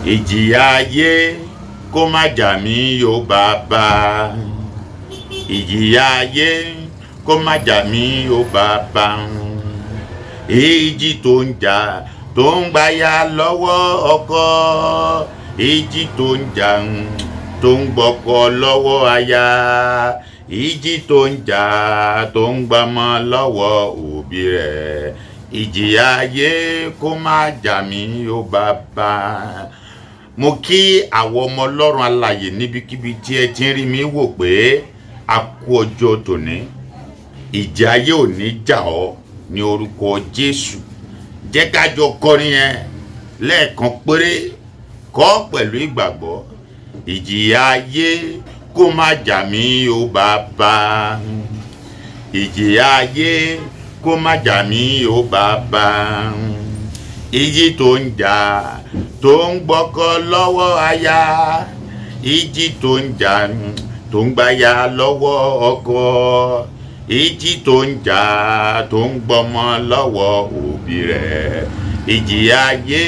ìjìyà ayé kó má jà mí o bàbá. Ìjìyà ayé kó má jà mí o bàbá. Èjì tó ń jà tó ń gbáyà lọ́wọ́ ọkọ, èjì tó ń jà tó ń gbọ́kọ lọ́wọ́ aya, ìjì tó ń jà tó ń gbọ́mọ lọ́wọ́ òbí rẹ̀. Ìjìyà ayé kó má jà mí o bàbá. Mo kí àwọn ọmọ Ọlọ́run alààyè níbikíbi tí ẹ ti ń rí mi wò pé a kú ọjọ́ tòní. Ìjì ayé ò ní jà ọ́ ní orúkọ Jésù. Jẹ́ ká jọ kọrin yẹn lẹ́ẹ̀kan péré, kọ pẹ̀lú ìgbàgbọ́. Ìjìyà ayé kó má jà mí o bàbá. Ìjìyà ayé kó má jà mí o bàbá. Ìjì tó ń jà tó ń gbọ́kọ lọ́wọ́ aya, ìjì tó ń jà tó ń gbáya lọ́wọ́ ọkọ, ìjì tó ń jà tó ń gbọ́mọ lọ́wọ́ òbí rẹ̀. Ìjìyà ayé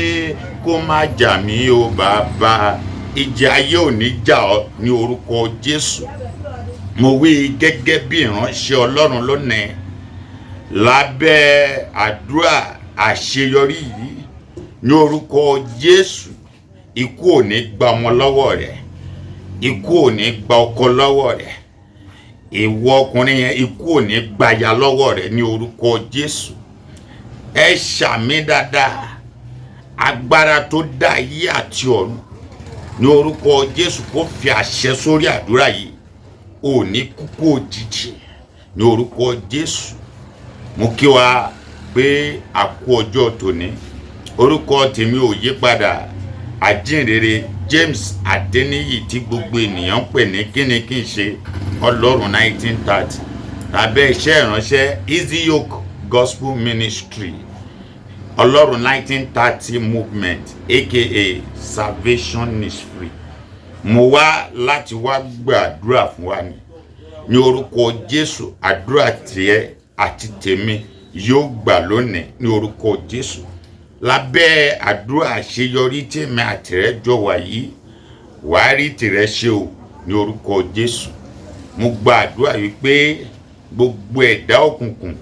kó má jà mí o bàbá. Ìjì ayé ò ní jà ọ́ ní orúkọ Jésù. Mo wí gẹ́gẹ́ bí ìránṣẹ́ Ọlọ́run lónìí lábẹ́ àdúrà àṣeyọrí yìí ní orúkọ Jésù. Ikú ò ní gba ọmọ lọ́wọ́ rẹ̀, ikú ò ní gba ọkọ lọ́wọ́ rẹ̀, ìwọ ọkùnrin yẹn ikú ò ní gbaya lọ́wọ́ rẹ̀ ní orúkọ Jésù. Ẹ ṣàmì dáadáa. Agbára tó dá ayé àti ọ̀run ní orúkọ Jésù kó fi àṣẹ sórí àdúrà yìí. Ò ní kúkú òjijì ní orúkọ Jésù. Mo kí wa pé a kú ọjọ́ tòní. Orúkọ tèmi ò yí padà. Àjíǹrere James Adeniyi tí gbogbo ènìyàn pè ní kíni kí n ṣe Ọlọ́run 1930 lábẹ́ iṣẹ́ ìránṣẹ́ Easy Yoke Gospel Ministry Ọlọ́run 1930 movement aka Salvation is Free. Mo wá láti wá gbàdúrà fún wa ní orúkọ Jésù. Àdúrà tiẹ̀ àti tèmi yóò gbà lónìí ní orúkọ Jésù. Lábẹ́ àdúrà àṣeyọrí tèmi àtìrẹ́ jọ wà yìí, wàá rí tìrẹ ṣe o ní orúkọ Jésù. Mo gba àdúrà wípé gbogbo ẹ̀dá òkùnkùn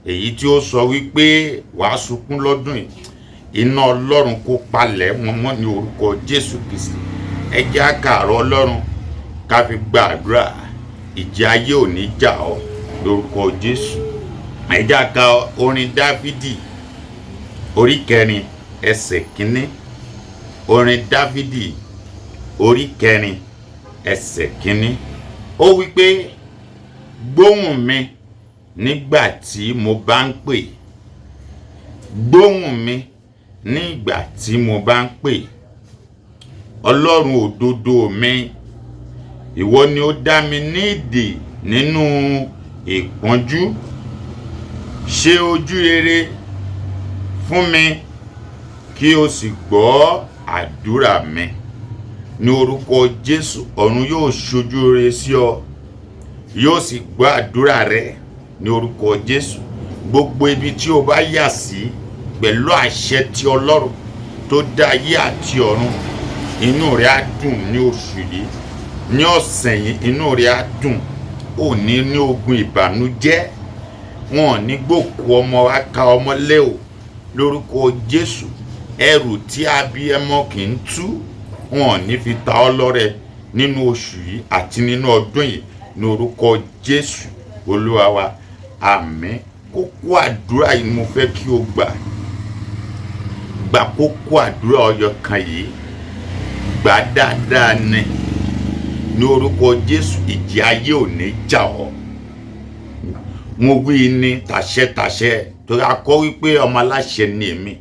èyí tí ó sọ wípé wàá sunkún lọ́dún yìí, iná Ọlọ́run kó palẹ̀ wọn mọ́ ní orúkọ Jésù Kristi. Ẹ jẹ́ á kàárọ̀ Ọlọ́run ká fi gba àdúrà. Ìjì ayé ò ní jà ọ́ lórúkọ Jésù. Ẹ jẹ́ á ka orin Dáfídì orí 4 ẹsẹ̀ 1. Orin Dáfídì orí 4 ẹsẹ̀ 1. Ó wí pé gbóhùn mi nígbà tí mo bá ń pè, gbóhùn mi nígbà tí mo bá ń pè. Ọlọ́run òdodo mi, ìwọ ni ó dá mi nídè nínú ìpọ́njú. Ṣe ojú rere fún mi kí o sì gbọ́ àdúrà mi. Ní orúkọ Jésù, ọ̀run yóò ṣojú rere sí ọ, yóò sì gbọ́ àdúrà rẹ ní orúkọ Jésù. Gbogbo ibi tí o bá yà sí pẹ̀lú àṣẹ ti Ọlọ́run tó dá ayé àti ọ̀run, inú rẹ á dùn ní oṣù yìí, ní ọ̀sẹ̀ yìí inú rẹ á dùn. Ò ní ogun ìbànújẹ́, wọn ò ní gbòkú ọmọ wa ká ọmọ lé o lórúkọ Jésù. Ẹrù tí abiyamọ kì í tú, wọn ò ní fi ta ọ́ lọ́rẹ nínú oṣù yìí àti nínú ọdún yìí ní orúkọ Jésù Olúwa wa. Àmín. Kókó àdúrà yìí mo fẹ́ kí o gbà kókó àdúrà ọyọ kan yìí. Gbà dáadáa ní orúkọ Jésù. Ìjì ayé ò ní jà ọ́. Mo wí ní tàṣẹ torí a kọ wípé ọmọ aláṣẹ ni èmi.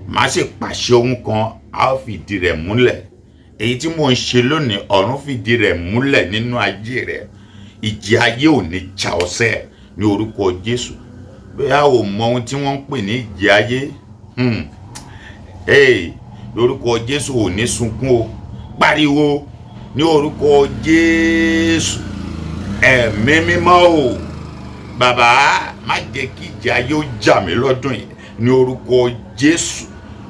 Màá sì pàṣẹ ohun kan, a ó fìdí rẹ̀ múlẹ̀. Èyí tí mò ń ṣe lónìí, ọ̀run fìdí rẹ̀ múlẹ̀ nínú ayé rẹ̀. Ìjì ayé ò ní jà ọ́ sẹ́ ní orúkọ Jésù. Bóyá o mọ ohun tí wọ́n ń pè ní ìjì ayé. Lórúkọ Jésù ò ní sunkún o. Pariwo ní orúkọ Jésù. Ẹ̀mí mímọ́ o. Bàbá, má jẹ́ kí ìjì ayé ó jà mí lọ́dún yìí ní orúkọ Jésù.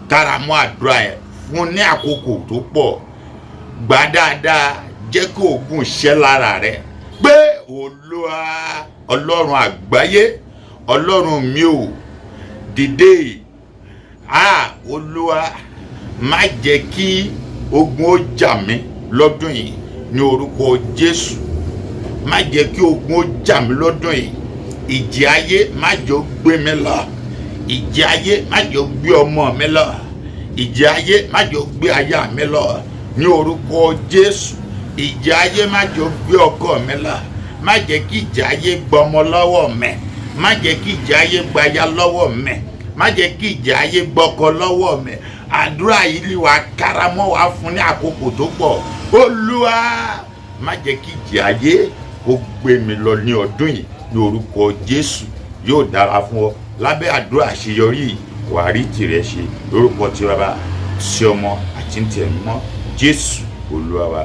Kára mọ́ àdúrà yẹn fún ní àkókò tó pọ̀, gbà dáadáa, jẹ́ kí ogun ṣẹ́ lára rẹ pé Olúwa Ọlọ́run àgbáyé, Ọlọ́run mi ò dìde. Olúwa má jẹ́ kí ogun ó jà mí lọ́dún yìí ní orúkọ Jésù. Má jẹ́ kí ogun ó jà mí lọ́dún yìí. Ìjì ayé má jẹ́ ó gbé mi lọ. Ìjì ayé má jẹ́ ó gbé ọmọ mi lọ. Ìjì ayé má jẹ́ ó gbé aya mi lọ ní orúkọ Jésù. Ìjì ayé má jẹ́ ó gbé ọkọ mi lọ. Má jẹ́ kí ìjì ayé gba ọmọ lọ́wọ́ mi. Má jẹ́ kí ìjì ayé gba aya lọ́wọ́ mi. Má jẹ́ kí ìjì ayé gbọ́kọ lọ́wọ́ mi. Àdúrà yìí lè wá káramọ́ wá fún ní àkókò tó pọ̀. Olúwa má jẹ́ kí ìjì ayé kó gbé mi lọ ní ọdún yìí ní orúkọ Jésù. Yóò dára fún ọ. Lábẹ́ àdúrà àṣeyọrí wàá rí tìrẹ ṣe lórúkọ tí Baba, sí Ọmọ àti ní Ẹ̀mí Mímọ́. Jésù Olúwa wa.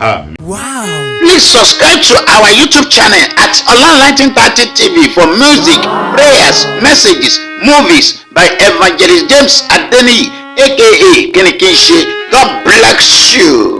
Amen. Wow. Please subscribe to our YouTube channel at Olorun 1930 TV for music, prayers, messages, movies by Evangelist James Adeniyi, aka Kinikinse. God bless you.